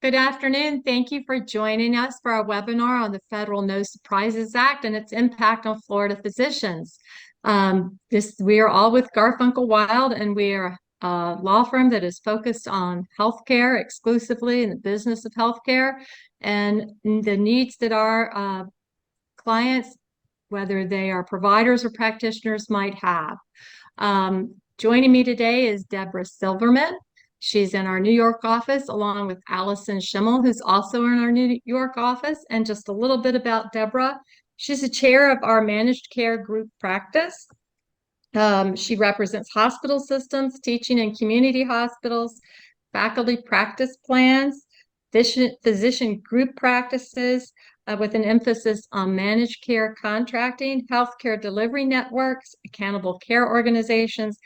Good afternoon. Thank you for joining us for our webinar on the Federal No Surprises Act and its impact on Florida physicians. We are all with Garfunkel Wild, and we are a law firm that is focused on healthcare exclusively in the business of healthcare and the needs that our clients, whether they are providers or practitioners, might have. Joining me today is Debra Silverman. She's in our New York office along with Alison Schimel, who's also in our New York office. And just a little bit about Debra. She's the chair of our managed care group practice. She represents hospital systems, teaching in community hospitals, faculty practice plans, physician group practices, with an emphasis on managed care contracting, healthcare delivery networks, accountable care organizations,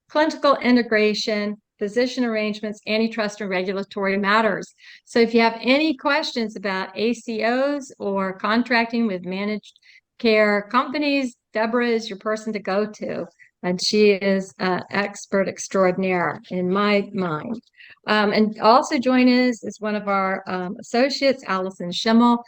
clinical integration, physician arrangements, antitrust, and regulatory matters. So if you have any questions about ACOs or contracting with managed care companies, Debra is your person to go to. And she is an expert extraordinaire in my mind. And also joining us is one of our associates, Alison Schimel.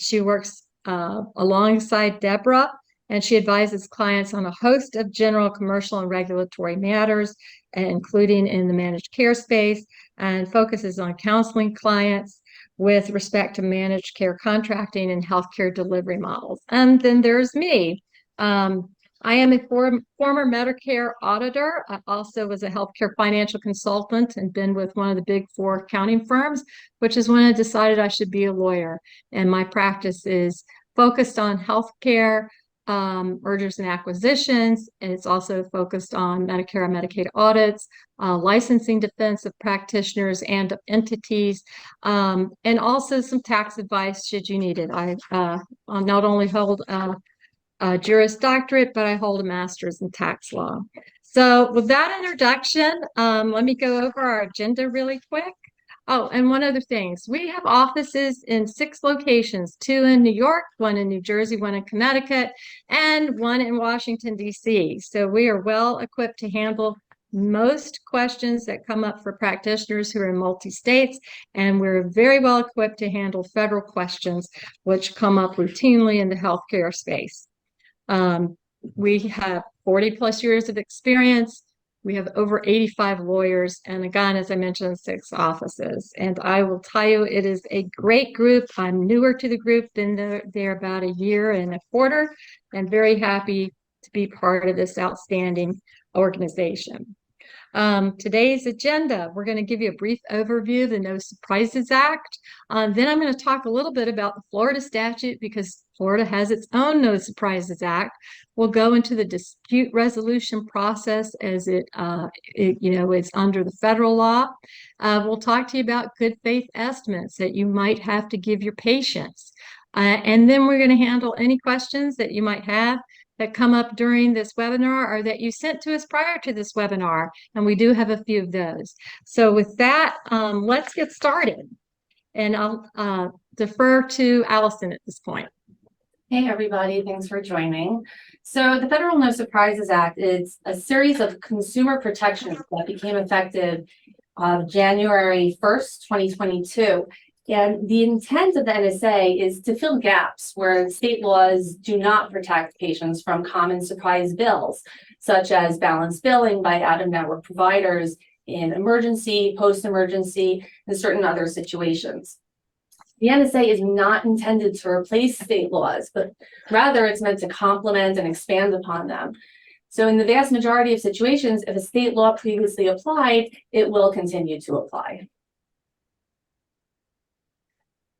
She works alongside Debra, and she advises clients on a host of general commercial and regulatory matters, including in the managed care space, and focuses on counseling clients with respect to managed care contracting and healthcare delivery models. And then there's me. I am a former Medicare auditor. I also was a healthcare financial consultant and been with one of the big four accounting firms, which is when I decided I should be a lawyer. And my practice is focused on healthcare, mergers and acquisitions, and it's also focused on Medicare and Medicaid audits, licensing defense of practitioners and of entities, and also some tax advice should you need it. I not only hold a Juris Doctorate, but I hold a master's in tax law. So with that introduction, let me go over our agenda really quick. Oh, and one other thing. We have offices in 6 locations, 2 in New York, 1 in New Jersey, 1 in Connecticut, and 1 in Washington, D.C. So we are well equipped to handle most questions that come up for practitioners who are in multi-states, and we're very well equipped to handle federal questions, which come up routinely in the healthcare space. We have 40 plus years of experience. We have over 85 lawyers, and again, as I mentioned, 6 offices. And I will tell you, it is a great group. I'm newer to the group, been there about a year and a quarter, and very happy to be part of this outstanding organization. Today's agenda, we're going to give you a brief overview of the No Surprises Act. Then I'm going to talk a little bit about the Florida statute because Florida has its own No Surprises Act. We'll go into the dispute resolution process as it's under the federal law. We'll talk to you about good faith estimates that you might have to give your patients. And then we're going to handle any questions that you might have that come up during this webinar or that you sent to us prior to this webinar, and we do have a few of those. So with that, let's get started. And I'll defer to Alison at this point. Hey everybody, thanks for joining. So the Federal No Surprises Act is a series of consumer protections that became effective January 1st, 2022. And the intent of the NSA is to fill gaps where state laws do not protect patients from common surprise bills, such as balance billing by out-of-network providers in emergency, post-emergency, and certain other situations. The NSA is not intended to replace state laws, but rather it's meant to complement and expand upon them. So in the vast majority of situations, if a state law previously applied, it will continue to apply.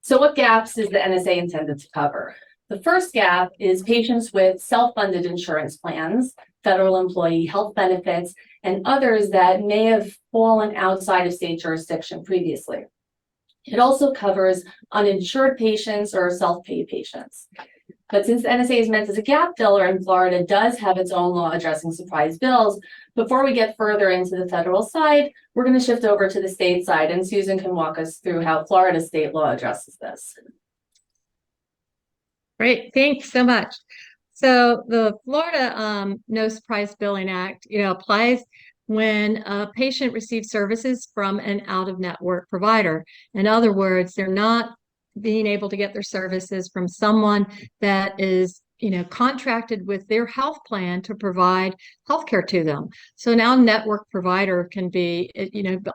So what gaps is the NSA intended to cover? The first gap is patients with self-funded insurance plans, federal employee health benefits, and others that may have fallen outside of state jurisdiction previously. It also covers uninsured patients or self-pay patients. But since the NSA is meant as a gap filler and Florida does have its own law addressing surprise bills, before we get further into the federal side, we're going to shift over to the state side, and Susan can walk us through how Florida state law addresses this. Great, thanks so much. So the Florida No Surprise Billing Act, applies when a patient receives services from an out-of-network provider. In other words, they're not being able to get their services from someone that is, contracted with their health plan to provide healthcare to them. So now network provider can be,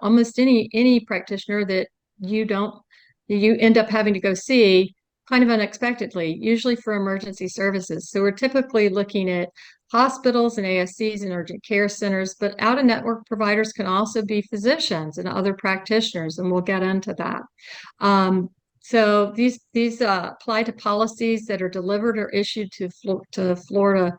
almost any practitioner that you end up having to go see kind of unexpectedly, usually for emergency services. So we're typically looking at hospitals and ASCs and urgent care centers, but out-of-network providers can also be physicians and other practitioners, and we'll get into that. So these apply to policies that are delivered or issued to Florida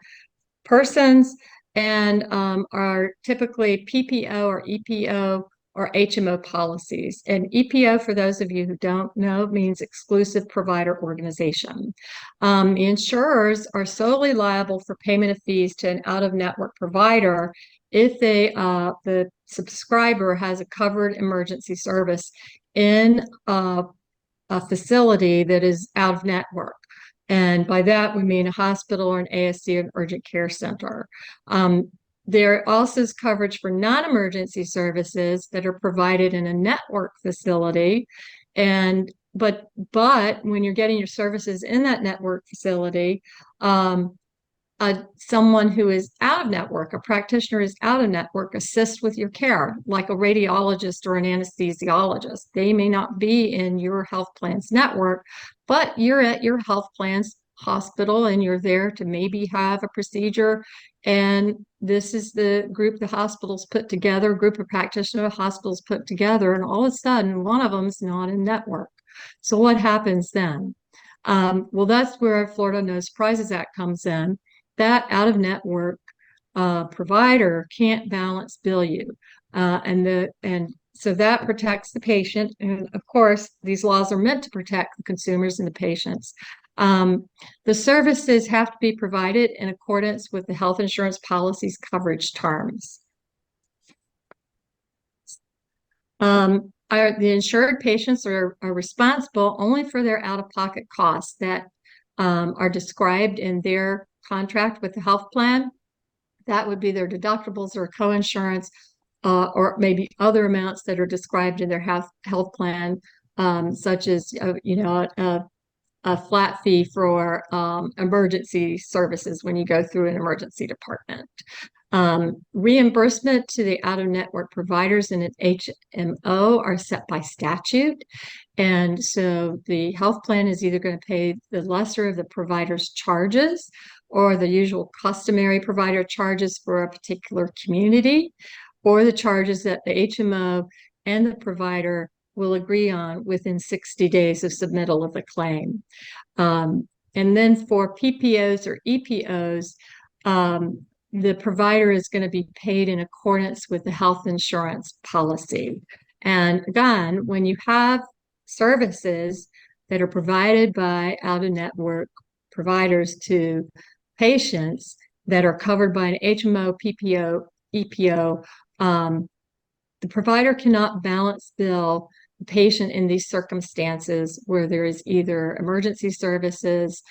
persons, and are typically PPO or EPO or HMO policies. And EPO, for those of you who don't know, means exclusive provider organization. The insurers are solely liable for payment of fees to an out-of-network provider if the subscriber has a covered emergency service in a facility that is out of network. And by that, we mean a hospital or an ASC, an urgent care center. There also is coverage for non-emergency services that are provided in a network facility. But when you're getting your services in that network facility, someone who is out of network, a practitioner is out of network, assists with your care, like a radiologist or an anesthesiologist. They may not be in your health plan's network, but you're at your health plan's hospital and you're there to maybe have a procedure. And this is the group the hospitals put together, a group of practitioner hospitals put together, and all of a sudden one of them is not in network. So what happens then? Well, that's where Florida No Surprises Act comes in. That out-of-network provider can't balance bill you, and so that protects the patient. And of course, these laws are meant to protect the consumers and the patients. The services have to be provided in accordance with the health insurance policy's coverage terms. The insured patients are responsible only for their out-of-pocket costs that are described in their contract with the health plan. That would be their deductibles or coinsurance, or maybe other amounts that are described in their health plan, such as a flat fee for emergency services when you go through an emergency department. Reimbursement to the out-of-network providers in an HMO are set by statute. And so the health plan is either going to pay the lesser of the provider's charges or the usual customary provider charges for a particular community, or the charges that the HMO and the provider will agree on within 60 days of submittal of the claim. And then for PPOs or EPOs, the provider is going to be paid in accordance with the health insurance policy. And again, when you have services that are provided by out-of-network providers to patients that are covered by an HMO, PPO, EPO, the provider cannot balance bill the patient in these circumstances where there is either emergency services,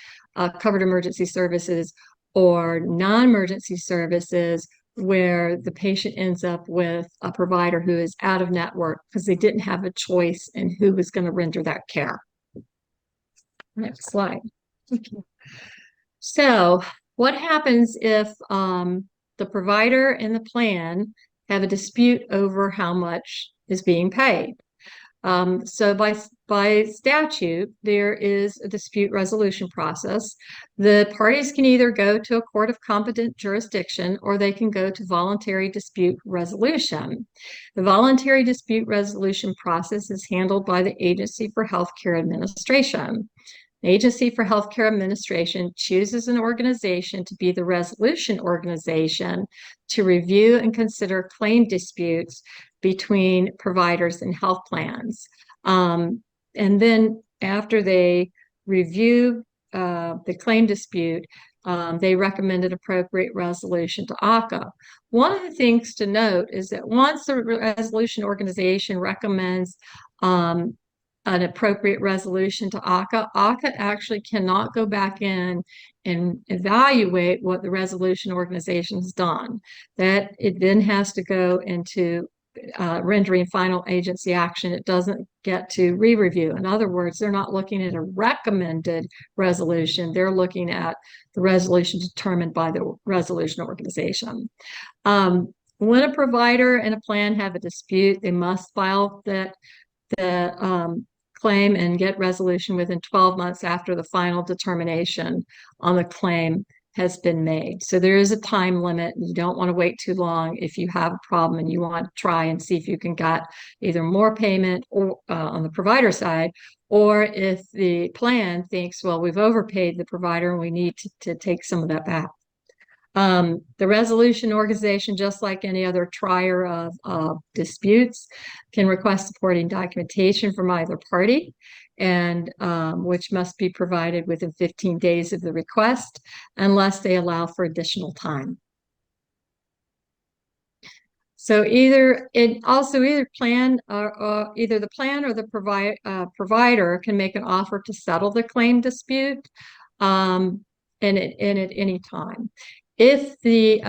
covered emergency services, or non-emergency services where the patient ends up with a provider who is out of network because they didn't have a choice in who was going to render that care. Next slide. Okay. So what happens if the provider and the plan have a dispute over how much is being paid? So by statute, there is a dispute resolution process. The parties can either go to a court of competent jurisdiction or they can go to voluntary dispute resolution. The voluntary dispute resolution process is handled by the Agency for Healthcare Administration. The Agency for Healthcare Administration chooses an organization to be the resolution organization to review and consider claim disputes between providers and health plans. And then after they review the claim dispute, they recommend an appropriate resolution to ACA. One of the things to note is that once the resolution organization recommends an appropriate resolution to ACA. ACA actually cannot go back in and evaluate what the resolution organization has done. That it then has to go into rendering final agency action. It doesn't get to re-review. In other words, they're not looking at a recommended resolution. They're looking at the resolution determined by the resolution organization. When a provider and a plan have a dispute, they must file the claim and get resolution within 12 months after the final determination on the claim has been made. So there is a time limit. You don't want to wait too long if you have a problem and you want to try and see if you can get either more payment or on the provider side, or if the plan thinks, well, we've overpaid the provider and we need to take some of that back. The resolution organization, just like any other trier of disputes, can request supporting documentation from either party, and which must be provided within 15 days of the request, unless they allow for additional time. So either the plan or the provider can make an offer to settle the claim dispute, and at any time. If there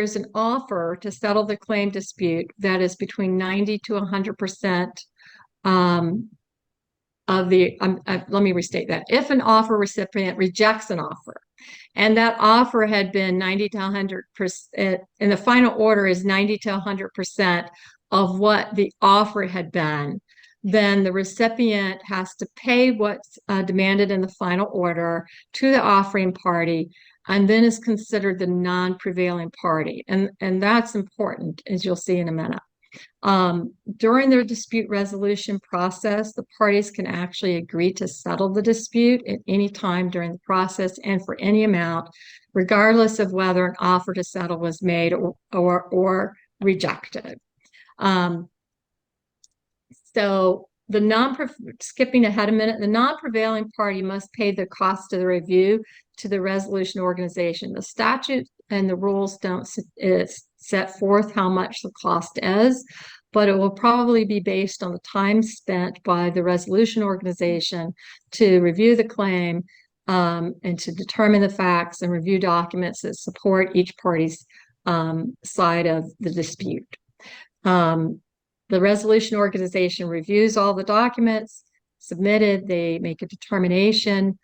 is an offer to settle the claim dispute that is between 90 to 100% of the, let me restate that. If an offer recipient rejects an offer, and that offer had been 90 to 100%, and the final order is 90 to 100% of what the offer had been, then the recipient has to pay what's demanded in the final order to the offering party, and then is considered the non-prevailing party. And that's important, as you'll see in a minute. During their dispute resolution process, the parties can actually agree to settle the dispute at any time during the process and for any amount, regardless of whether an offer to settle was made or rejected. So skipping ahead a minute, the non-prevailing party must pay the cost of the review to the resolution organization. The statute and the rules don't set forth how much the cost is, but it will probably be based on the time spent by the resolution organization to review the claim and to determine the facts and review documents that support each party's side of the dispute. The resolution organization reviews all the documents submitted. They make a determination.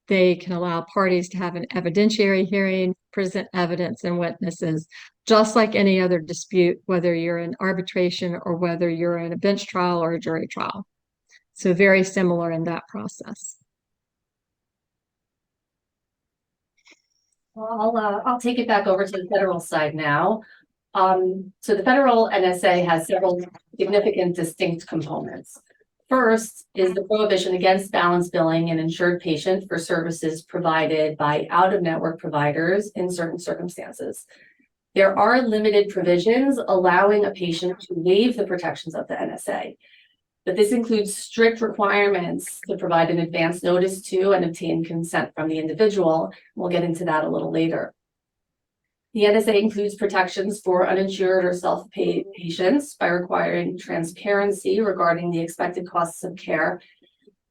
They can allow parties to have an evidentiary hearing, present evidence and witnesses, just like any other dispute, whether you're in arbitration or whether you're in a bench trial or a jury trial. So very similar in that process. Well, I'll take it back over to the federal side now. So the federal NSA has several significant distinct components. First is the prohibition against balance billing an insured patient for services provided by out-of-network providers in certain circumstances. There are limited provisions allowing a patient to waive the protections of the NSA, but this includes strict requirements to provide an advance notice to and obtain consent from the individual. We'll get into that a little later. The NSA includes protections for uninsured or self-paid patients by requiring transparency regarding the expected costs of care.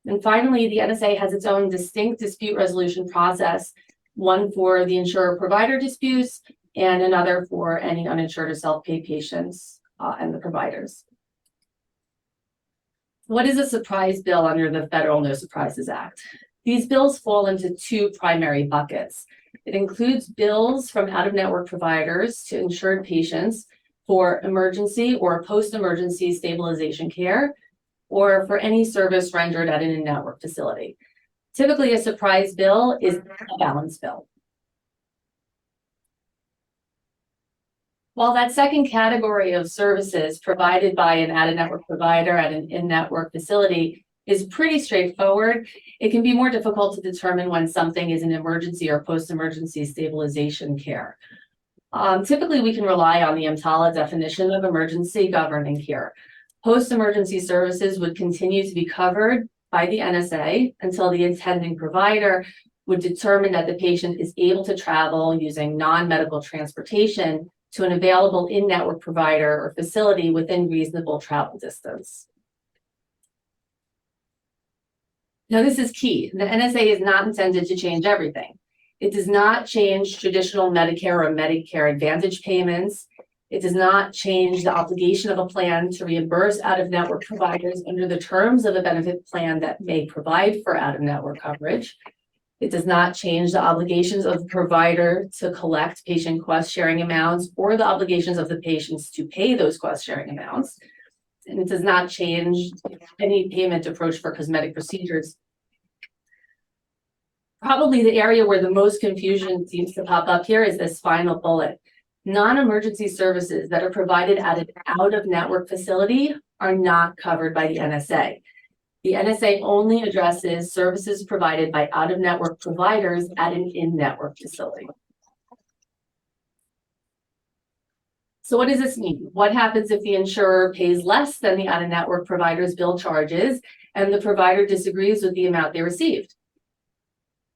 And finally, the NSA has its own distinct dispute resolution process, one for the insurer-provider disputes and another for any uninsured or self-paid patients and the providers. What is a surprise bill under the Federal No Surprises Act? These bills fall into two primary buckets. It includes bills from out-of-network providers to insured patients for emergency or post-emergency stabilization care, or for any service rendered at an in-network facility. Typically, a surprise bill is a balance bill. While that second category of services provided by an out-of-network provider at an in-network facility is pretty straightforward, it can be more difficult to determine when something is an emergency or post-emergency stabilization care. Typically, we can rely on the EMTALA definition of emergency governing here. Post-emergency services would continue to be covered by the NSA until the intending provider would determine that the patient is able to travel using non-medical transportation to an available in-network provider or facility within reasonable travel distance. Now, this is key. The NSA is not intended to change everything. It does not change traditional Medicare or Medicare Advantage payments. It does not change the obligation of a plan to reimburse out-of-network providers under the terms of a benefit plan that may provide for out-of-network coverage. It does not change the obligations of the provider to collect patient cost-sharing amounts or the obligations of the patients to pay those cost-sharing amounts. And it does not change any payment approach for cosmetic procedures. Probably the area where the most confusion seems to pop up here is this final bullet. Non-emergency services that are provided at an out-of-network facility are not covered by the NSA. The NSA only addresses services provided by out-of-network providers at an in-network facility. So what does this mean? What happens if the insurer pays less than the out-of-network provider's bill charges and the provider disagrees with the amount they received?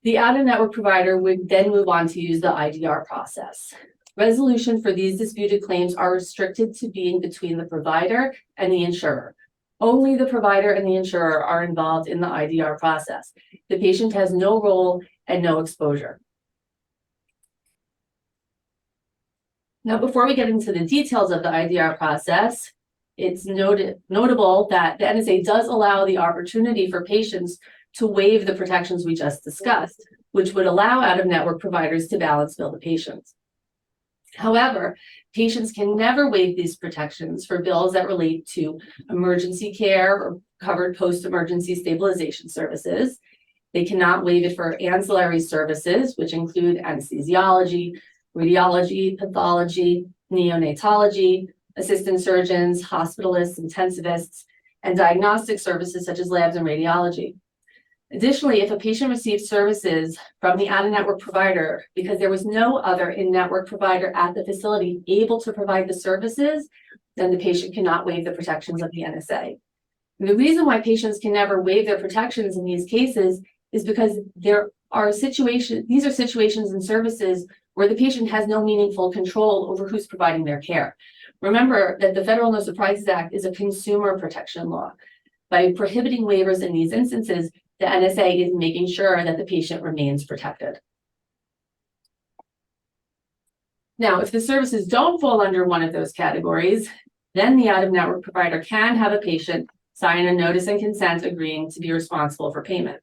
The out-of-network provider would then move on to use the IDR process. Resolution for these disputed claims are restricted to being between the provider and the insurer. Only the provider and the insurer are involved in the IDR process. The patient has no role and no exposure. Now, before we get into the details of the IDR process, it's notable that the NSA does allow the opportunity for patients to waive the protections we just discussed, which would allow out-of-network providers to balance bill the patients. However, patients can never waive these protections for bills that relate to emergency care or covered post-emergency stabilization services. They cannot waive it for ancillary services, which include anesthesiology, radiology, pathology, neonatology, assistant surgeons, hospitalists, intensivists, and diagnostic services such as labs and radiology. Additionally, if a patient receives services from the out-of-network provider because there was no other in-network provider at the facility able to provide the services, then the patient cannot waive the protections of the NSA. And the reason why patients can never waive their protections in these cases is because these are situations and services where the patient has no meaningful control over who's providing their care. Remember that the Federal No Surprises Act is a consumer protection law. By prohibiting waivers in these instances, the NSA is making sure that the patient remains protected. Now, if the services don't fall under one of those categories, then the out-of-network provider can have a patient sign a notice and consent agreeing to be responsible for payment.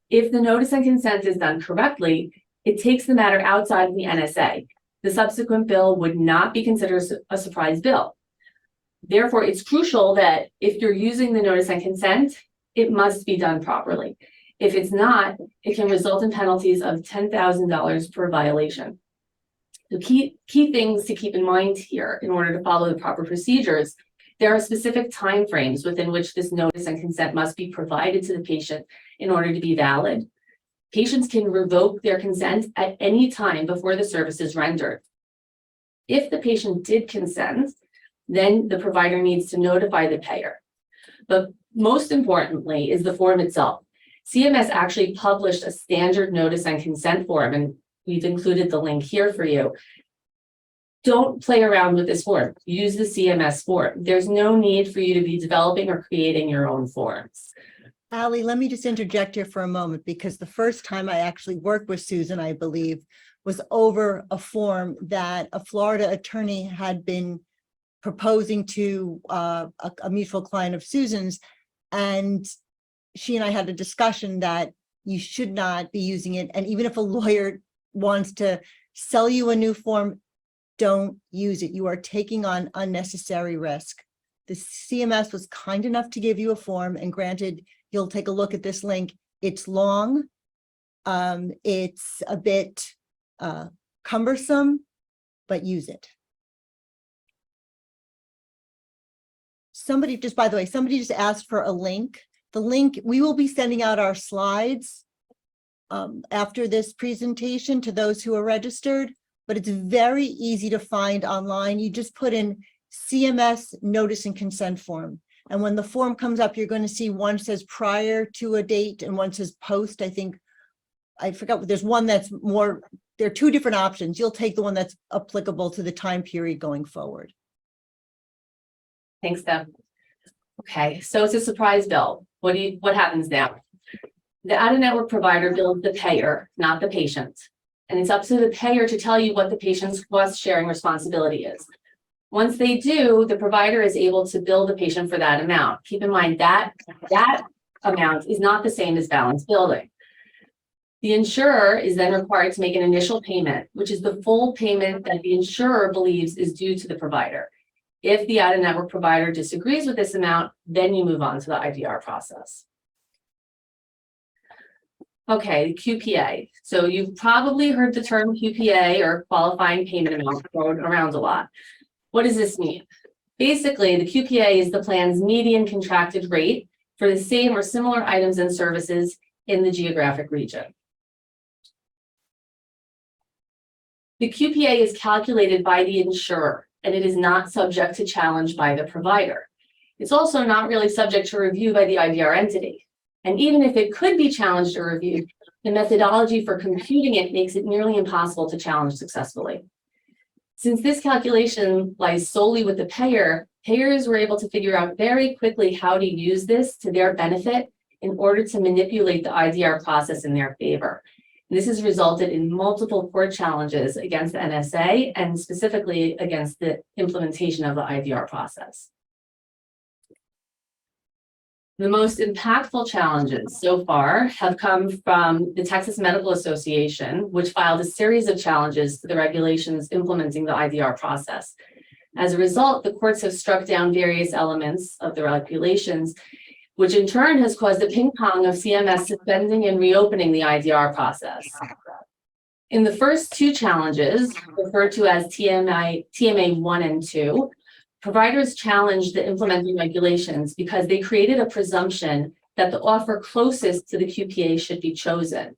If the notice and consent is done correctly, it takes the matter outside of the NSA. The subsequent bill would not be considered a surprise bill. Therefore, it's crucial that if you're using the notice and consent, it must be done properly. If it's not, it can result in penalties of $10,000 per violation. The key things to keep in mind here in order to follow the proper procedures, there are specific timeframes within which this notice and consent must be provided to the patient in order to be valid. Patients can revoke their consent at any time before the service is rendered. If the patient did consent, then the provider needs to notify the payer. But most importantly is the form itself. CMS actually published a standard notice and consent form, and we've included the link here for you. Don't play around with this form. Use the CMS form. There's no need for you to be developing or creating your own forms. Allie, let me just interject here for a moment, because the first time I actually worked with Susan, I believe, was over a form that a Florida attorney had been proposing to a mutual client of Susan's, and she and I had a discussion that you should not be using it. And even if a lawyer wants to sell you a new form, don't use it. You are taking on unnecessary risk. The CMS was kind enough to give you a form, and granted, you'll take a look at this link. It's long. It's a bit cumbersome, but use it. Somebody just, by the way, somebody just asked for a link. The link, we will be sending out our slides after this presentation to those who are registered, but it's very easy to find online. You just put in CMS notice and consent form. And when the form comes up, you're going to see one says prior to a date and one says post. I think, I forgot, there's one that's more there are two different options. You'll take the one that's applicable to the time period going forward. Thanks, Deb. Okay, so it's a surprise bill. What happens now? The out-of-network provider bills the payer, not the patient. And it's up to the payer to tell you what the patient's cost sharing responsibility is. Once they do, the provider is able to bill the patient for that amount. Keep in mind that that amount is not the same as balance billing. The insurer is then required to make an initial payment, which is the full payment that the insurer believes is due to the provider. If the out-of-network provider disagrees with this amount, then you move on to the IDR process. Okay, QPA. So you've probably heard the term QPA or qualifying payment amount thrown around a lot. What does this mean? Basically, the QPA is the plan's median contracted rate for the same or similar items and services in the geographic region. The QPA is calculated by the insurer, and it is not subject to challenge by the provider. It's also not really subject to review by the IDR entity. And even if it could be challenged or reviewed, the methodology for computing it makes it nearly impossible to challenge successfully. Since this calculation lies solely with the payer, payers were able to figure out very quickly how to use this to their benefit in order to manipulate the IDR process in their favor. And this has resulted in multiple court challenges against the NSA and specifically against the implementation of the IDR process. The most impactful challenges so far have come from the Texas Medical Association, which filed a series of challenges to the regulations implementing the IDR process. As a result, the courts have struck down various elements of the regulations, which in turn has caused a ping pong of CMS suspending and reopening the IDR process. In the first two challenges, referred to as TMA 1 and 2, providers challenged the implementing regulations because they created a presumption that the offer closest to the QPA should be chosen.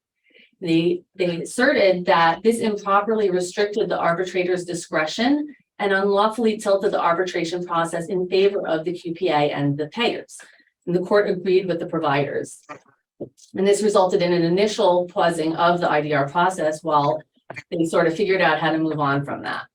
They asserted that this improperly restricted the arbitrator's discretion and unlawfully tilted the arbitration process in favor of the QPA and the payers. And the court agreed with the providers. And this resulted in an initial pausing of the IDR process while they sort of figured out how to move on from that.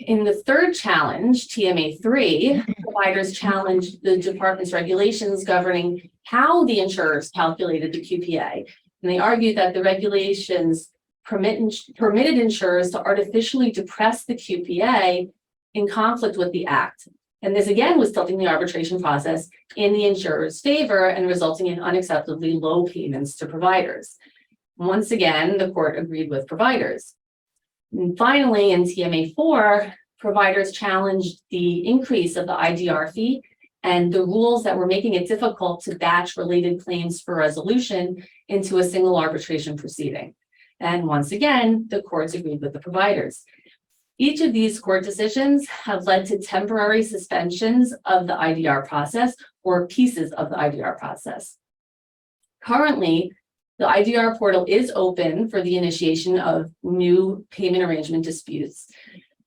In the third challenge, TMA 3, providers challenged the department's regulations governing how the insurers calculated the QPA. And they argued that the regulations permitted insurers to artificially depress the QPA in conflict with the act. And this again was tilting the arbitration process in the insurer's favor and resulting in unacceptably low payments to providers. Once again, the court agreed with providers. And finally, in TMA 4, providers challenged the increase of the IDR fee and the rules that were making it difficult to batch related claims for resolution into a single arbitration proceeding. And once again, the courts agreed with the providers. Each of these court decisions have led to temporary suspensions of the IDR process or pieces of the IDR process. Currently, the IDR portal is open for the initiation of new payment arrangement disputes.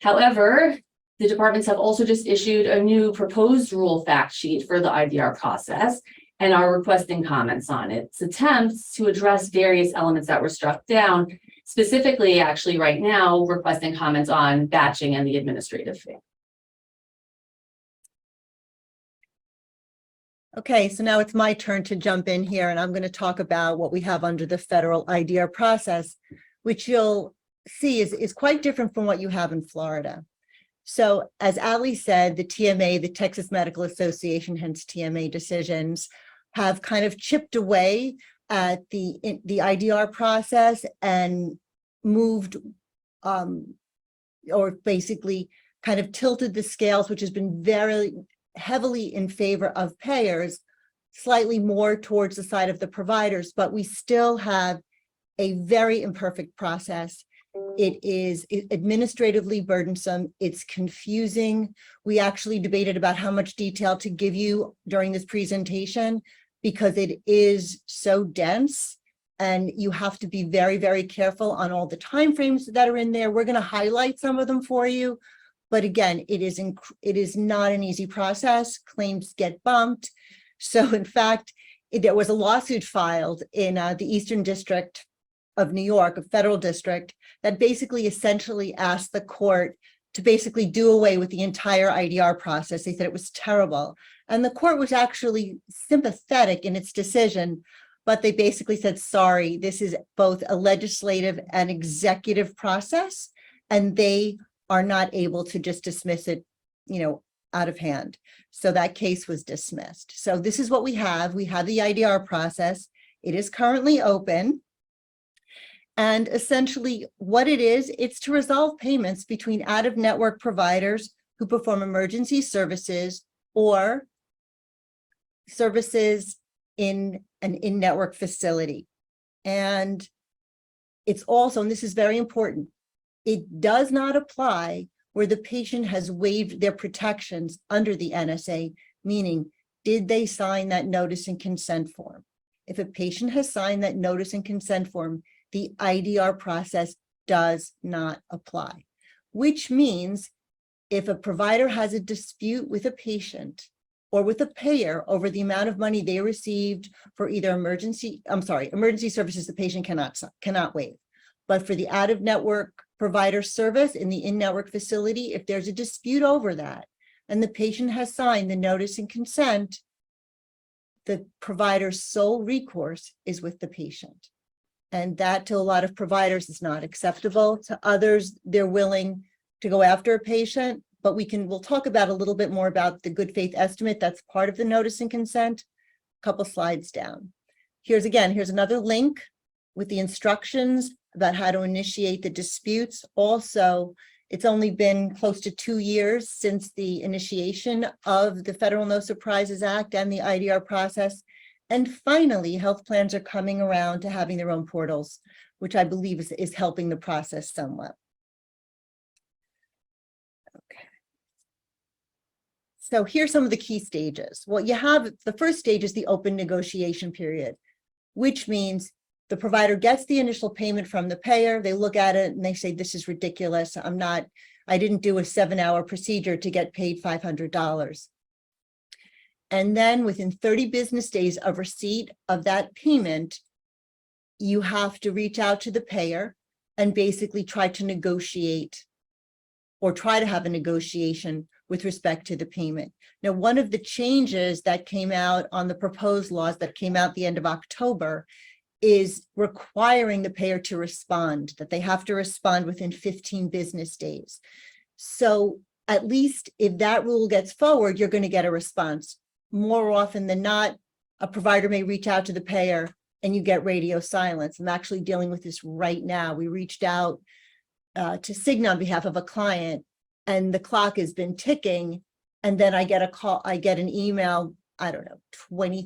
However, the departments have also just issued a new proposed rule fact sheet for the IDR process and are requesting comments on it. It's attempts to address various elements that were struck down, specifically actually right now requesting comments on batching and the administrative fee. Okay, so now it's my turn to jump in here, and I'm going to talk about what we have under the federal IDR process, which you'll see is quite different from what you have in Florida. So as Ali said, the TMA, the Texas Medical Association, hence TMA decisions, have kind of chipped away at the IDR process and moved or basically kind of tilted the scales, which has been very heavily in favor of payers, slightly more towards the side of the providers, but we still have a very imperfect process. It is administratively burdensome. It's confusing. We actually debated about how much detail to give you during this presentation because it is so dense and you have to be very, very careful on all the timeframes that are in there. We're going to highlight some of them for you. But again, it is not an easy process. Claims get bumped. So in fact, there was a lawsuit filed in the Eastern District of New York, a federal district, that basically essentially asked the court to basically do away with the entire IDR process. They said it was terrible. And the court was actually sympathetic in its decision, but they basically said, sorry, this is both a legislative and executive process, and they are not able to just dismiss it, out of hand. So that case was dismissed. So this is what we have. We have the IDR process. It is currently open. And essentially what it is, it's to resolve payments between out-of-network providers who perform emergency services or services in an in-network facility. And it's also, and this is very important, it does not apply where the patient has waived their protections under the NSA, meaning, did they sign that notice and consent form? If a patient has signed that notice and consent form, the IDR process does not apply, which means if a provider has a dispute with a patient or with a payer over the amount of money they received for either emergency services the patient cannot waive. But for the out-of-network provider service in the in-network facility, if there's a dispute over that and the patient has signed the notice and consent, the provider's sole recourse is with the patient. And that to a lot of providers is not acceptable. To others, they're willing to go after a patient, but we'll talk about a little bit more about the good faith estimate. That's part of the notice and consent. A couple slides down. Here's another link with the instructions about how to initiate the disputes. Also, it's only been close to 2 years since the initiation of the Federal No Surprises Act and the IDR process. And finally, health plans are coming around to having their own portals, which I believe is helping the process somewhat. Okay. So here's some of the key stages. Well, the first stage is the open negotiation period, which means the provider gets the initial payment from the payer. They look at it and they say, this is ridiculous. I didn't do a 7-hour procedure to get paid $500. And then within 30 business days of receipt of that payment, you have to reach out to the payer and basically try to negotiate or try to have a negotiation with respect to the payment. Now, one of the changes that came out on the proposed laws that came out the end of October is requiring the payer to respond, that they have to respond within 15 business days. So at least if that rule gets forward, you're going to get a response. More often than not, a provider may reach out to the payer and you get radio silence. I'm actually dealing with this right now. We reached out to Cigna on behalf of a client, and the clock has been ticking. And then I get a call, I get an email, I don't know, 20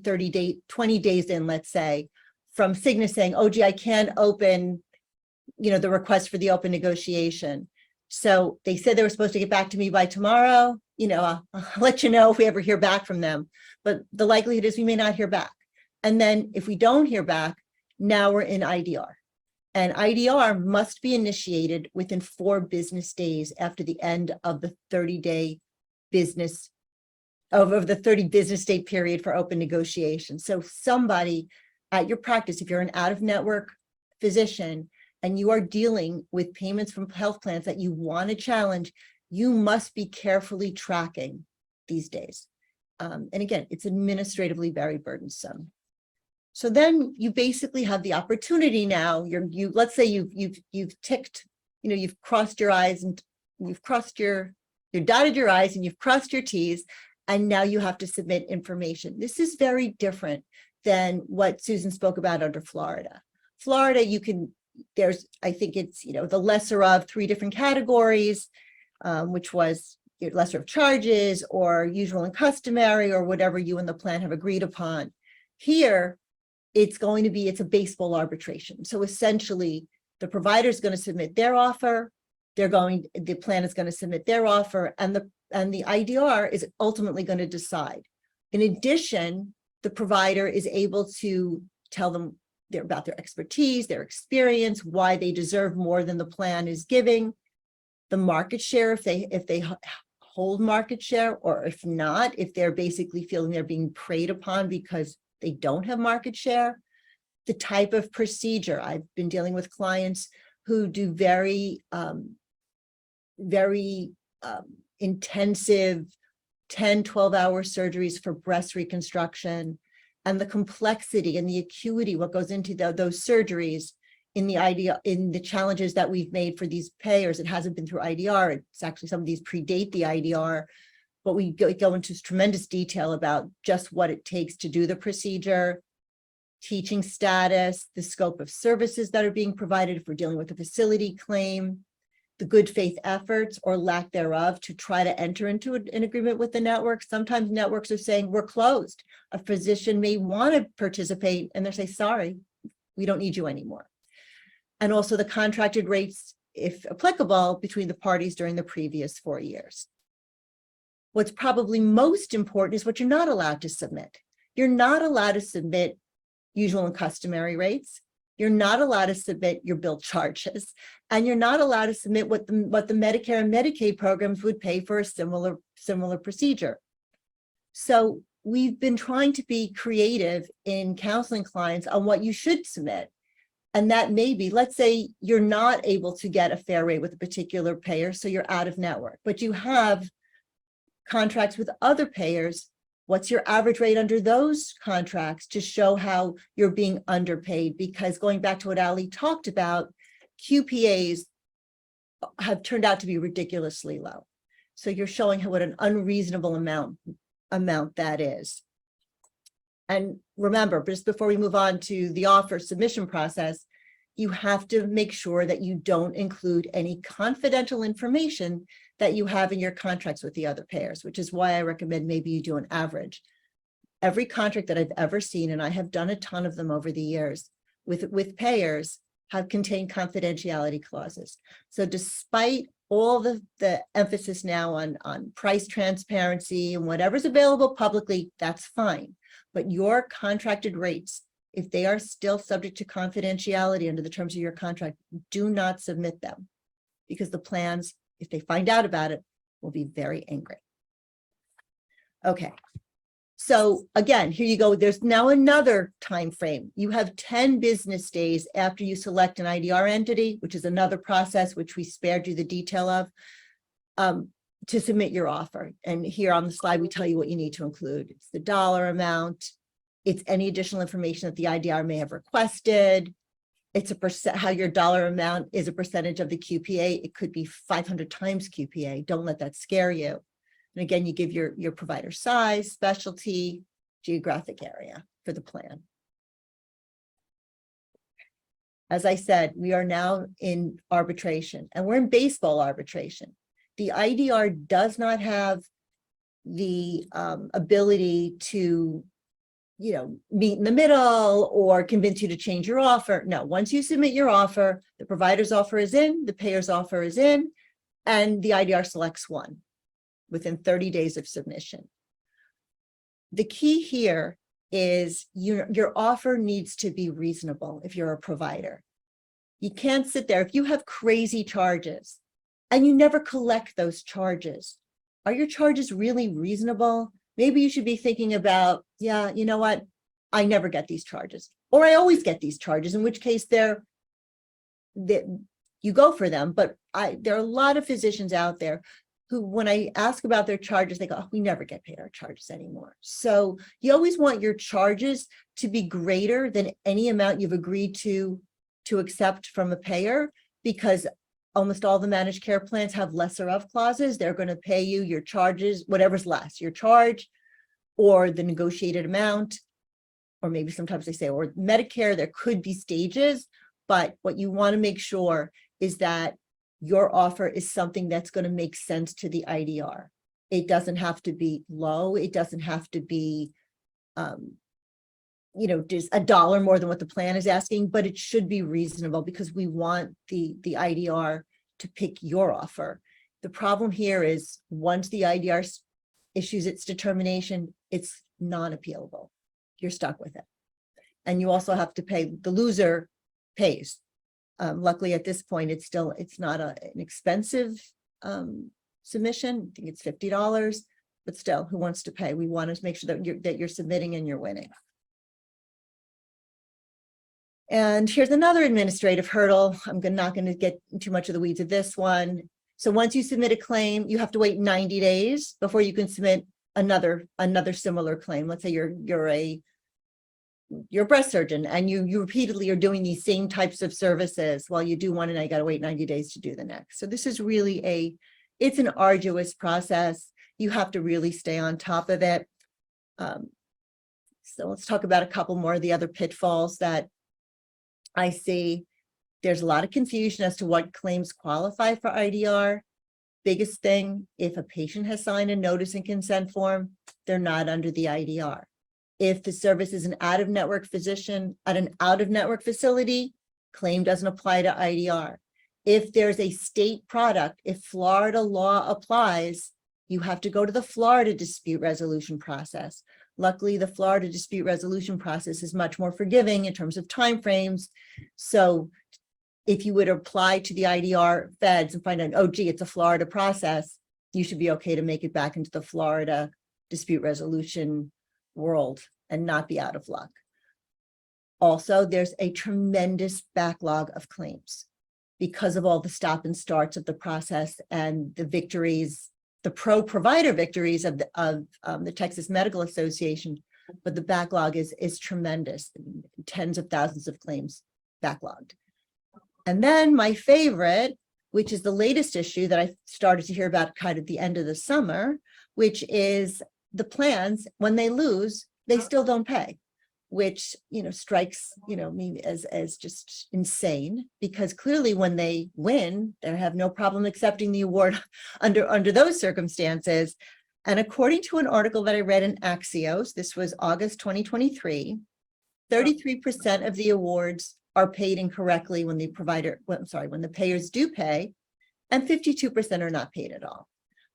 days in, let's say, from Cigna saying, oh, gee, I can't open, the request for the open negotiation. So they said they were supposed to get back to me by tomorrow. I'll let you know if we ever hear back from them. But the likelihood is we may not hear back. And then if we don't hear back, now we're in IDR. And IDR must be initiated within 4 business days after the end of the 30 business day period for open negotiation. So somebody at your practice, if you're an out-of-network physician and you are dealing with payments from health plans that you want to challenge, you must be carefully tracking these days. And again, it's administratively very burdensome. So then you basically have the opportunity now. Let's say you've ticked, you've crossed your I's and you've dotted your I's and you've crossed your T's, and now you have to submit information. This is very different than what Susan spoke about under Florida. Florida, I think it's, the lesser of 3 different categories, which was lesser of charges or usual and customary or whatever you and the plan have agreed upon. Here, it's a baseball arbitration. So essentially, the provider is going to submit their offer, the plan is going to submit their offer, and the IDR is ultimately going to decide. In addition, the provider is able to tell them about their expertise, their experience, why they deserve more than the plan is giving, the market share, if they hold market share, or if not, if they're basically feeling they're being preyed upon because they don't have market share. the type of procedure. I've been dealing with clients who do very intensive 10, 12-hour surgeries for breast reconstruction, and the complexity and the acuity, what goes into those surgeries in the challenges that we've made for these payers. It hasn't been through IDR. It's actually, some of these predate the IDR, but we go into tremendous detail about just what it takes to do the procedure, teaching status, the scope of services that are being provided if we're dealing with a facility claim, the good faith efforts or lack thereof to try to enter into an agreement with the network. Sometimes networks are saying, we're closed. A physician may want to participate and they're saying, sorry, we don't need you anymore. And also the contracted rates, if applicable, between the parties during the previous 4 years. What's probably most important is what you're not allowed to submit. You're not allowed to submit usual and customary rates. You're not allowed to submit your bill charges, and you're not allowed to submit what the Medicare and Medicaid programs would pay for a similar procedure. So we've been trying to be creative in counseling clients on what you should submit. And that may be, let's say you're not able to get a fair rate with a particular payer, so you're out of network, but you have contracts with other payers. What's your average rate under those contracts to show how you're being underpaid? Because going back to what Ali talked about, QPAs have turned out to be ridiculously low. So you're showing what an unreasonable amount that is. And remember, just before we move on to the offer submission process, you have to make sure that you don't include any confidential information that you have in your contracts with the other payers, which is why I recommend maybe you do an average. Every contract that I've ever seen, and I have done a ton of them over the years with payers, have contained confidentiality clauses. So despite all the emphasis now on price transparency and whatever's available publicly, that's fine. But your contracted rates, if they are still subject to confidentiality under the terms of your contract, do not submit them, because the plans, if they find out about it, will be very angry. Okay. So again, here you go. There's now another time frame. You have 10 business days after you select an IDR entity, which is another process which we spared you the detail of, to submit your offer. And here on the slide, we tell you what you need to include. It's the dollar amount. It's any additional information that the IDR may have requested. It's a percent, how your dollar amount is a percentage of the QPA. It could be 500 times QPA. Don't let that scare you. And again, you give your provider size, specialty, geographic area for the plan. As I said, we are now in arbitration, and we're in baseball arbitration. The IDR does not have the ability to, meet in the middle or convince you to change your offer. No, once you submit your offer, the provider's offer is in, the payer's offer is in, and the IDR selects one within 30 days of submission. The key here is your offer needs to be reasonable if you're a provider. You can't sit there. If you have crazy charges and you never collect those charges, are your charges really reasonable? Maybe you should be thinking about, yeah, you know what? I never get these charges, or I always get these charges, in which case you go for them. But there are a lot of physicians out there who, when I ask about their charges, they go, oh, we never get paid our charges anymore. So you always want your charges to be greater than any amount you've agreed to accept from a payer, because almost all the managed care plans have lesser of clauses. They're going to pay you your charges, whatever's less, your charge or the negotiated amount, or maybe sometimes they say, or Medicare, there could be stages, but what you want to make sure is that your offer is something that's going to make sense to the IDR. It doesn't have to be low. It doesn't have to be, just $1 more than what the plan is asking, but it should be reasonable, because we want the IDR to pick your offer. The problem here is once the IDR issues its determination, it's non-appealable. You're stuck with it. And you also have to pay, the loser pays. Luckily at this point, it's not an expensive submission. I think it's $50, but still, who wants to pay? We want to make sure that you're submitting and you're winning. And here's another administrative hurdle. Not going to get too much of the weeds of this one. So once you submit a claim, you have to wait 90 days before you can submit another similar claim. Let's say you're a breast surgeon and you repeatedly are doing these same types of services. Well, you do one and I got to wait 90 days to do the next. So this is really it's an arduous process. You have to really stay on top of it. So let's talk about a couple more of the other pitfalls that I see. There's a lot of confusion as to what claims qualify for IDR. Biggest thing, if a patient has signed a notice and consent form, they're not under the IDR. If the service is an out-of-network physician at an out-of-network facility, claim doesn't apply to IDR. If there's a state product, if Florida law applies, you have to go to the Florida dispute resolution process. Luckily, the Florida dispute resolution process is much more forgiving in terms of timeframes. So if you would apply to the IDR feds and find out, oh, gee, it's a Florida process, you should be okay to make it back into the Florida dispute resolution world and not be out of luck. Also, there's a tremendous backlog of claims because of all the stop and starts of the process and the victories, the pro-provider victories of the Texas Medical Association, but the backlog is tremendous, tens of thousands of claims backlogged. And then my favorite, which is the latest issue that I started to hear about kind of the end of the summer, which is the plans, when they lose, they still don't pay, which, strikes, me as just insane, because clearly when they win, they have no problem accepting the award under those circumstances. And according to an article that I read in Axios, this was August 2023, 33% of the awards are paid incorrectly when the when the payers do pay, and 52% are not paid at all.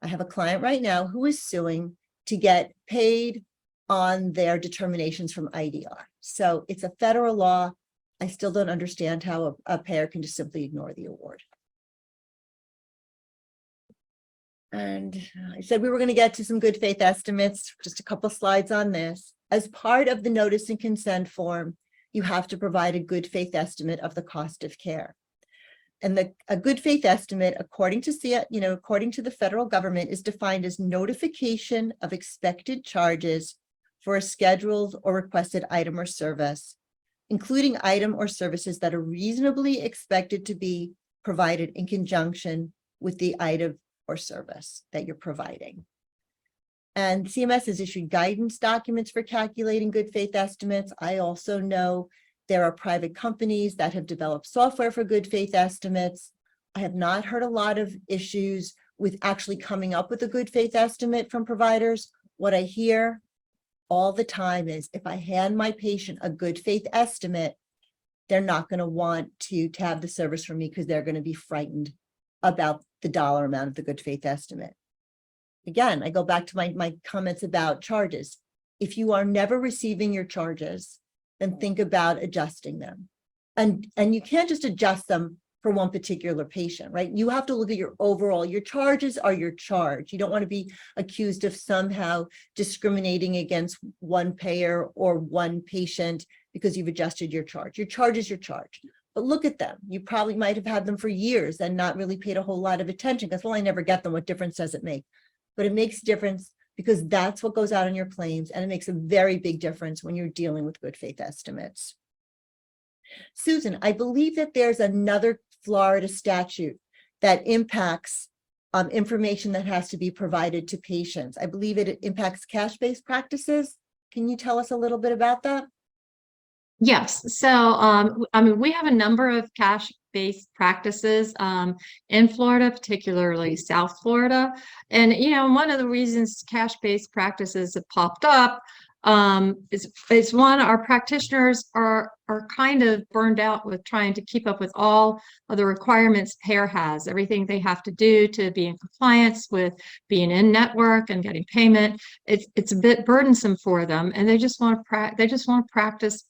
I have a client right now who is suing to get paid on their determinations from IDR. So it's a federal law. I still don't understand how a payer can just simply ignore the award. And I said we were going to get to some good faith estimates, just a couple slides on this. As part of the notice and consent form, you have to provide a good faith estimate of the cost of care. And a good faith estimate, according to the federal government, is defined as notification of expected charges for a scheduled or requested item or service, including item or services that are reasonably expected to be provided in conjunction with the item or service that you're providing. And CMS has issued guidance documents for calculating good faith estimates. I also know there are private companies that have developed software for good faith estimates. I have not heard a lot of issues with actually coming up with a good faith estimate from providers. What I hear all the time is if I hand my patient a good faith estimate, they're not going to want to have the service from me because they're going to be frightened about the dollar amount of the good faith estimate. Again, I go back to my comments about charges. If you are never receiving your charges, then think about adjusting them. And you can't just adjust them for one particular patient, right? You have to look at your overall, your charges are your charge. You don't want to be accused of somehow discriminating against one payer or one patient because you've adjusted your charge. Your charge is your charge. But look at them. You probably might have had them for years and not really paid a whole lot of attention because, well, I never get them. What difference does it make? But it makes a difference because that's what goes out on your claims. And it makes a very big difference when you're dealing with good faith estimates. Susan, I believe that there's another Florida statute that impacts information that has to be provided to patients. I believe it impacts cash-based practices. Can you tell us a little bit about that? Yes. So, we have a number of cash-based practices in Florida, particularly South Florida. And, one of the reasons cash-based practices have popped up is one, our practitioners are kind of burned out with trying to keep up with all of the requirements payer has, everything they have to do to be in compliance with being in network and getting payment. It's a bit burdensome for them, and they just want to practice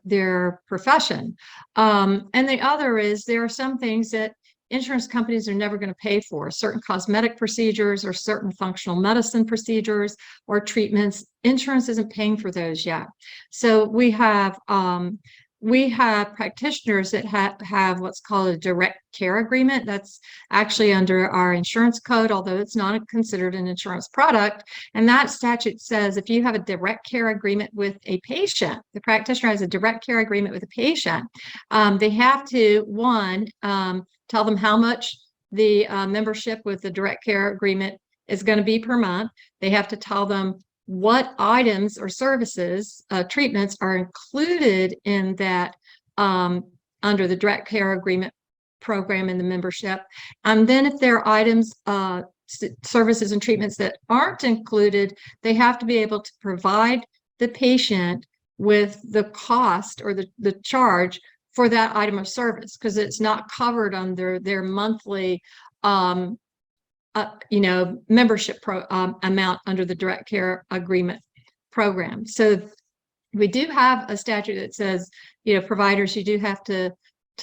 their profession. And the other is there are some things that insurance companies are never going to pay for, certain cosmetic procedures or certain functional medicine procedures or treatments. Insurance isn't paying for those yet. So we have we have practitioners that have what's called a direct care agreement. That's actually under our insurance code, although it's not considered an insurance product. And that statute says if you have a direct care agreement with a patient, the practitioner has a direct care agreement with a patient, they have to, one, tell them how much the membership with the direct care agreement is going to be per month. They have to tell them what items or services, treatments are included in that under the direct care agreement program in the membership. And then if there are items, services and treatments that aren't included, they have to be able to provide the patient with the cost or the charge for that item of service, because it's not covered under their monthly membership amount under the direct care agreement program. So we do have a statute that says, providers, you do have to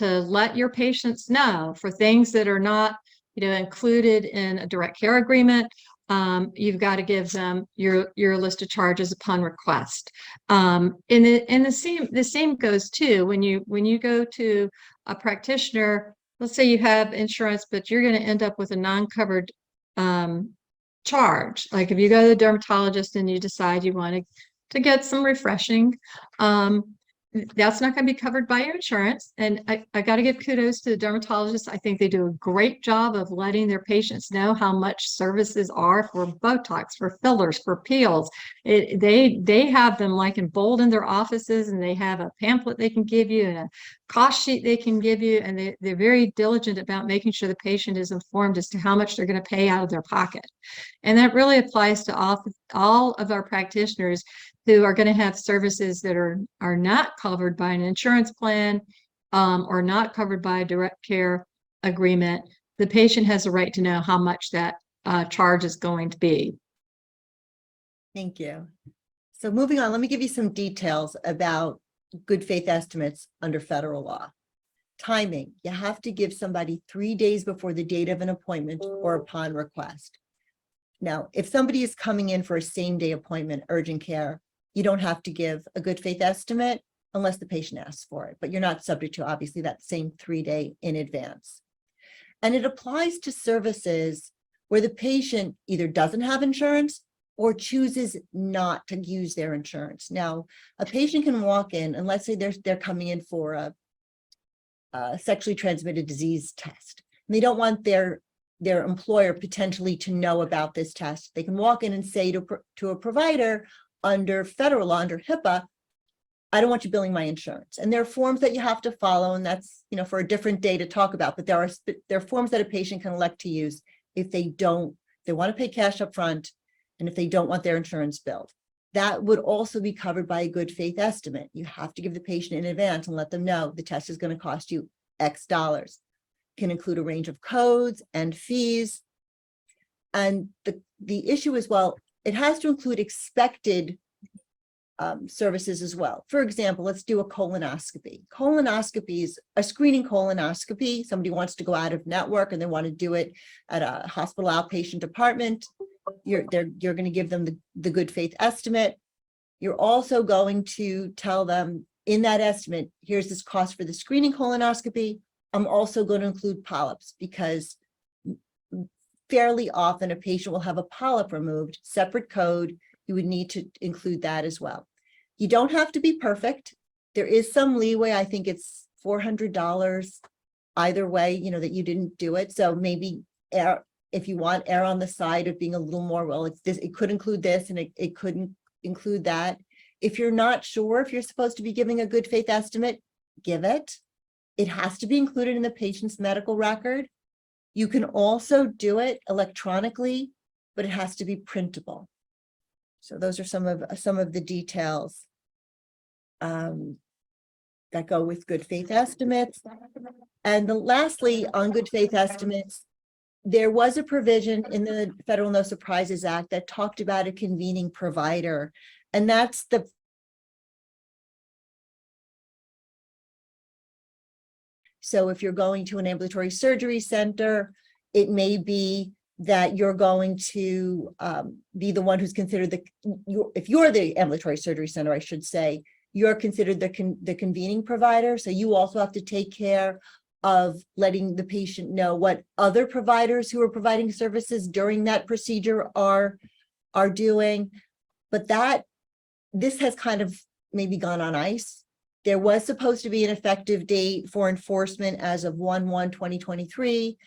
let your patients know for things that are not, included in a direct care agreement. You've got to give them your list of charges upon request. And the same goes too when you go to a practitioner. Let's say you have insurance, but you're going to end up with a non-covered charge. Like if you go to the dermatologist and you decide you want to get some refreshing, that's not going to be covered by your insurance. And I got to give kudos to the dermatologists. I think they do a great job of letting their patients know how much services are for Botox, for fillers, for peels. They have them like in bold in their offices, and they have a pamphlet they can give you and a cost sheet they can give you. And they're very diligent about making sure the patient is informed as to how much they're going to pay out of their pocket. And that really applies to all of our practitioners who are going to have services that are not covered by an insurance plan or not covered by a direct care agreement. The patient has a right to know how much that charge is going to be. Thank you. So moving on, let me give you some details about good faith estimates under federal law. Timing, you have to give somebody 3 days before the date of an appointment or upon request. Now, if somebody is coming in for a same-day appointment, urgent care, you don't have to give a good faith estimate unless the patient asks for it, but you're not subject to obviously that same 3 day in advance. And it applies to services where the patient either doesn't have insurance or chooses not to use their insurance. Now, a patient can walk in and let's say they're coming in for a sexually transmitted disease test. And they don't want their employer potentially to know about this test. They can walk in and say to a provider under federal law, under HIPAA, I don't want you billing my insurance. And there are forms that you have to follow, and that's for a different day to talk about. But there are forms that a patient can elect to use if they want to pay cash up front, and if they don't want their insurance billed. That would also be covered by a good faith estimate. You have to give the patient in advance and let them know the test is going to cost you X dollars. Can include a range of codes and fees. And the issue is, well, it has to include expected services as well. For example, let's do a colonoscopy. Colonoscopies, a screening colonoscopy, somebody wants to go out of network and they want to do it at a hospital outpatient department. You're going to give them the good faith estimate. You're also going to tell them in that estimate, here's this cost for the screening colonoscopy. I'm also going to include polyps because fairly often a patient will have a polyp removed, separate code. You would need to include that as well. You don't have to be perfect. There is some leeway. I think it's $400 either way, that you didn't do it. So maybe if you want, err on the side of being a little more, well, it could include this and it couldn't include that. If you're not sure if you're supposed to be giving a good faith estimate, give it. It has to be included in the patient's medical record. You can also do it electronically, but it has to be printable. So those are some of the details that go with good faith estimates. And lastly, on good faith estimates, there was a provision in the Federal No Surprises Act that talked about a convening provider, and that's so if you're going to an ambulatory surgery center, it may be that you're going to be the one who's considered if you're the ambulatory surgery center, I should say, you're considered the convening provider. So you also have to take care of letting the patient know what other providers who are providing services during that procedure are doing. But this has kind of maybe gone on ice. There was supposed to be an effective date for enforcement as of 1/1/2023,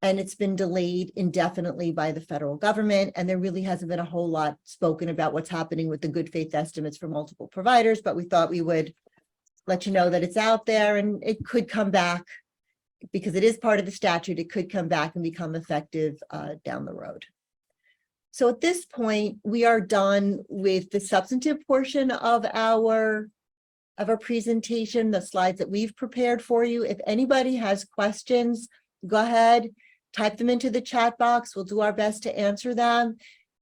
and it's been delayed indefinitely by the federal government. And there really hasn't been a whole lot spoken about what's happening with the good faith estimates for multiple providers, but we thought we would let you know that it's out there and it could come back because it is part of the statute. It could come back and become effective down the road. So at this point, we are done with the substantive portion of our presentation, the slides that we've prepared for you. If anybody has questions, go ahead, type them into the chat box. We'll do our best to answer them.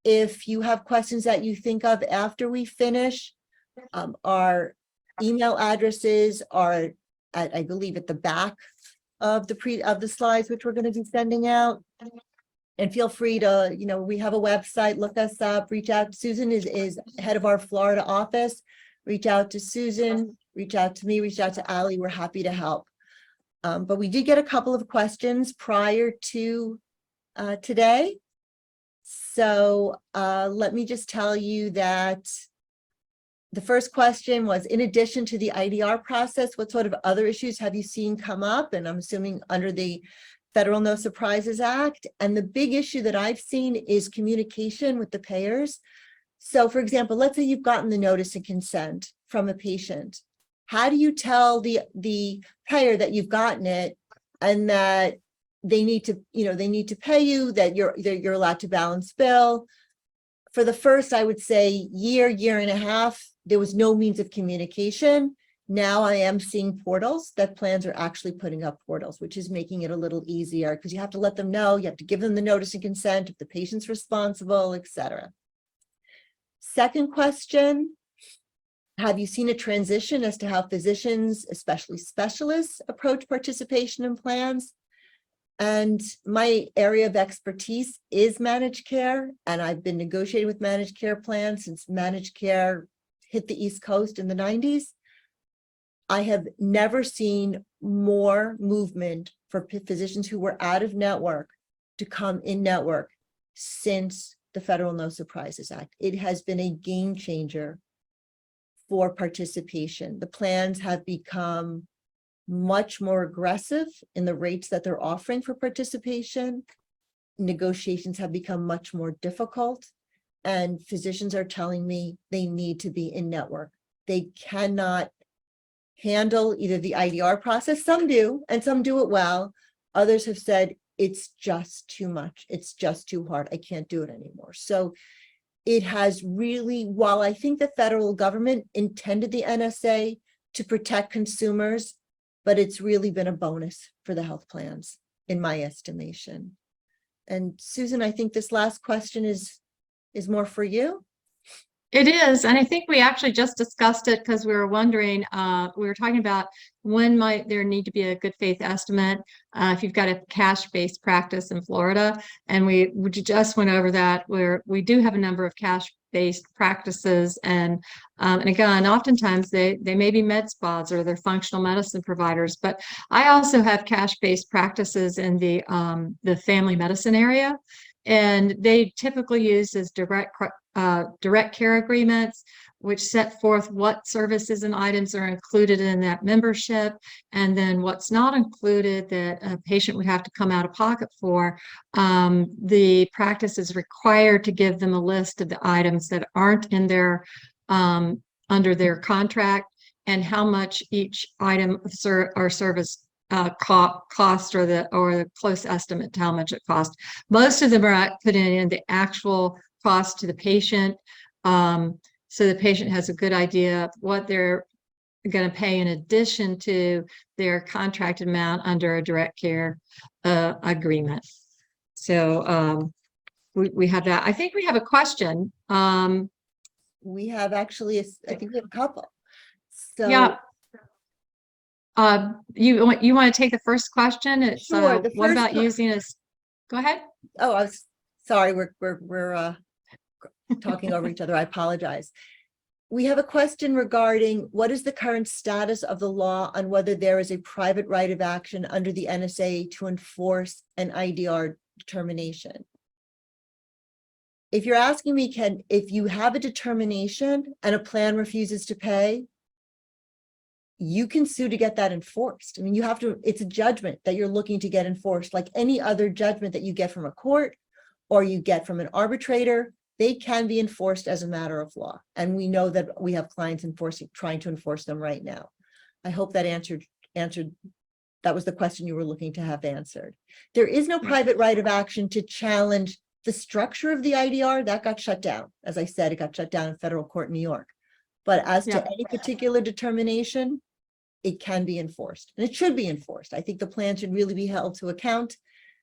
If you have questions that you think of after we finish, our email addresses are at, I believe, at the back of the slides, which we're going to be sending out. And feel free to, we have a website, look us up, reach out. Susan is head of our Florida office. Reach out to Susan, reach out to me, reach out to Ali. We're happy to help. But we did get a couple of questions prior to today. So let me just tell you that the first question was, in addition to the IDR process, what sort of other issues have you seen come up? And I'm assuming under the Federal No Surprises Act. And the big issue that I've seen is communication with the payers. So for example, let's say you've gotten the notice of consent from a patient. How do you tell the payer that you've gotten it and that they need to pay you, that you're allowed to balance bill? For the first, I would say year and a half, there was no means of communication. Now I am seeing portals that plans are actually putting up portals, which is making it a little easier because you have to let them know, you have to give them the notice and consent if the patient's responsible, etc. Second question, have you seen a transition as to how physicians, especially specialists, approach participation in plans? And my area of expertise is managed care, and I've been negotiating with managed care plans since managed care hit the East Coast in the 90s. I have never seen more movement for physicians who were out of network to come in network since the Federal No Surprises Act. It has been a game changer for participation. The plans have become much more aggressive in the rates that they're offering for participation. Negotiations have become much more difficult, and physicians are telling me they need to be in network. They cannot handle either the IDR process. Some do, and some do it well. Others have said, it's just too much. It's just too hard. I can't do it anymore. So it has really, while I think the federal government intended the NSA to protect consumers, but it's really been a bonus for the health plans, in my estimation. And Susan, I think this last question is more for you. It is, and I think we actually just discussed it because we were wondering, we were talking about when might there need to be a good faith estimate if you've got a cash-based practice in Florida, and we just went over that where we do have a number of cash-based practices, and again, oftentimes they may be med spas or they're functional medicine providers, but I also have cash-based practices in the family medicine area, and they typically use as direct care agreements, which set forth what services and items are included in that membership, and then what's not included that a patient would have to come out of pocket for. The practice is required to give them a list of the items that aren't in their under their contract and how much each item or service cost or the close estimate to how much it costs. Most of them are putting in the actual cost to the patient, so the patient has a good idea of what they're going to pay in addition to their contracted amount under a direct care agreement. So we have that. I think we have a question. We have actually, I think we have a couple. So yeah. You want to take the first question? It's sure, what about using this? Go ahead. Oh, I was sorry. We're talking over each other. I apologize. We have a question regarding what is the current status of the law on whether there is a private right of action under the NSA to enforce an IDR determination. If you're asking me, if you have a determination and a plan refuses to pay, you can sue to get that enforced. I mean, you have to, it's a judgment that you're looking to get enforced, like any other judgment that you get from a court or you get from an arbitrator. They can be enforced as a matter of law. And we know that we have clients trying to enforce them right now. I hope that answered, that was the question you were looking to have answered. There is no private right of action to challenge the structure of the IDR. That got shut down. As I said, it got shut down in federal court in New York. But as to any particular determination, it can be enforced and it should be enforced. I think the plan should really be held to account.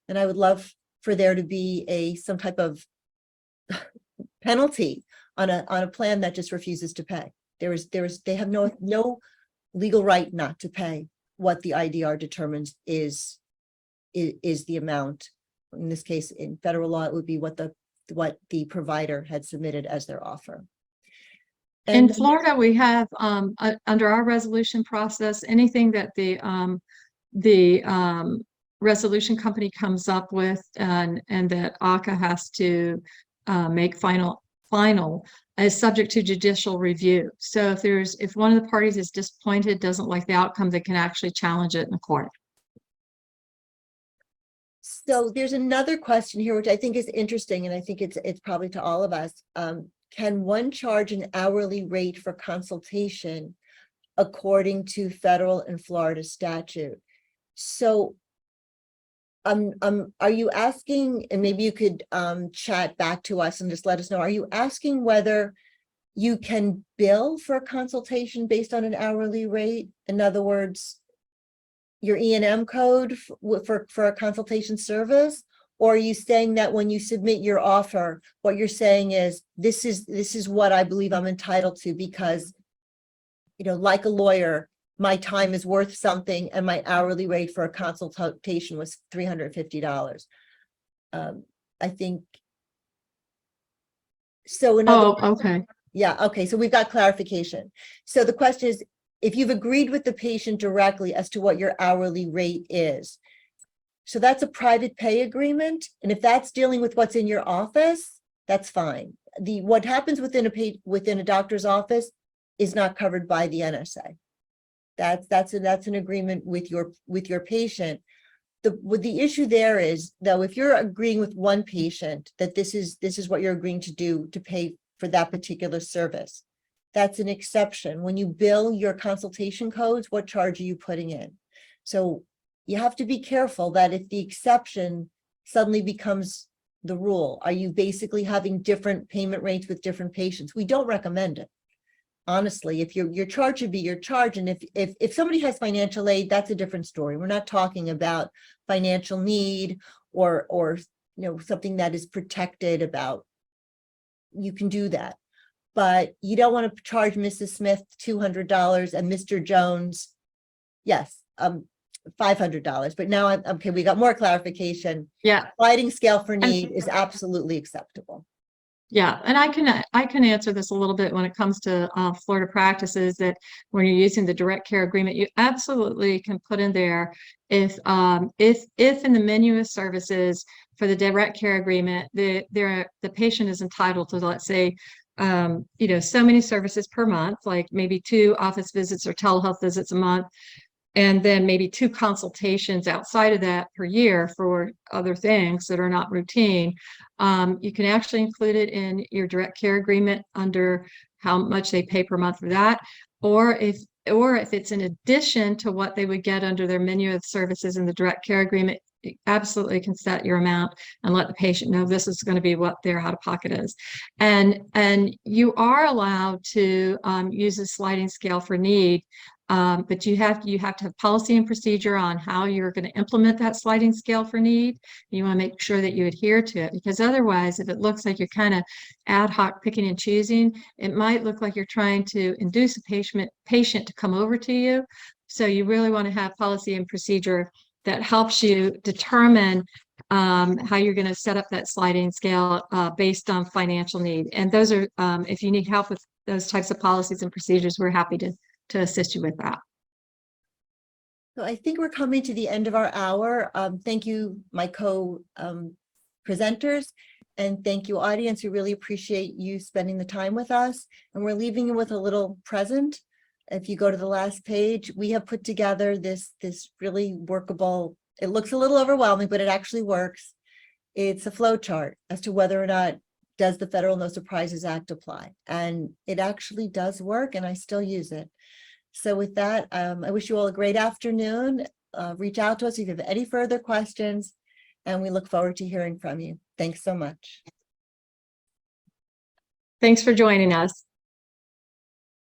And I would love for there to be some type of penalty on a plan that just refuses to pay. They have no legal right not to pay what the IDR determines is the amount. In this case, in federal law, it would be what the provider had submitted as their offer. In Florida, we have under our resolution process, anything that the resolution company comes up with and that ACA has to make final is subject to judicial review. So if one of the parties is disappointed, doesn't like the outcome, they can actually challenge it in the court. So there's another question here, which I think is interesting, and I think it's probably to all of us. Can one charge an hourly rate for consultation according to federal and Florida statute? So are you asking, and maybe you could chat back to us and just let us know, are you asking whether you can bill for a consultation based on an hourly rate? In other words, your E&M code for a consultation service? Or are you saying that when you submit your offer, what you're saying is, this is what I believe I'm entitled to because, like a lawyer, my time is worth something and my hourly rate for a consultation was $350. I think. So in other words, okay. Yeah, okay, so we've got clarification. So the question is, if you've agreed with the patient directly as to what your hourly rate is, so that's a private pay agreement. And if that's dealing with what's in your office, that's fine. What happens within a doctor's office is not covered by the NSA. That's an agreement with your patient. The issue there is, though, if you're agreeing with one patient that this is what you're agreeing to do to pay for that particular service, that's an exception. When you bill your consultation codes, what charge are you putting in? So you have to be careful that if the exception suddenly becomes the rule, are you basically having different payment rates with different patients? We don't recommend it. Honestly, if your charge should be your charge, and if somebody has financial aid, that's a different story. We're not talking about financial need or something that is protected about. You can do that, but you don't want to charge Mrs. Smith $200 and Mr. Jones, yes, $500. But now okay, we got more clarification. Yeah. Sliding scale for need is absolutely acceptable. Yeah, and I can answer this a little bit when it comes to Florida practices, that when you're using the direct care agreement, you absolutely can put in there if in the menu of services for the direct care agreement, the patient is entitled to, let's say, so many services per month, like maybe 2 office visits or telehealth visits a month, and then maybe 2 consultations outside of that per year for other things that are not routine. You can actually include it in your direct care agreement under how much they pay per month for that. Or if it's in addition to what they would get under their menu of services in the direct care agreement, you absolutely can set your amount and let the patient know this is going to be what their out-of-pocket is. And you are allowed to use a sliding scale for need. But you have to have policy and procedure on how you're going to implement that sliding scale for need. You want to make sure that you adhere to it, because otherwise, if it looks like you're kind of ad hoc picking and choosing, it might look like you're trying to induce a patient to come over to you. So you really want to have policy and procedure that helps you determine how you're going to set up that sliding scale based on financial need. And those are, if you need help with those types of policies and procedures, we're happy to assist you with that. So I think we're coming to the end of our hour. Thank you, my presenters, and thank you, audience. We really appreciate you spending the time with us. And we're leaving you with a little present. If you go to the last page, we have put together this really workable, it looks a little overwhelming, but it actually works. It's a flow chart as to whether or not does the Federal No Surprises Act apply. And it actually does work, and I still use it. So with that, I wish you all a great afternoon. Reach out to us if you have any further questions, and we look forward to hearing from you. Thanks so much. Thanks for joining us.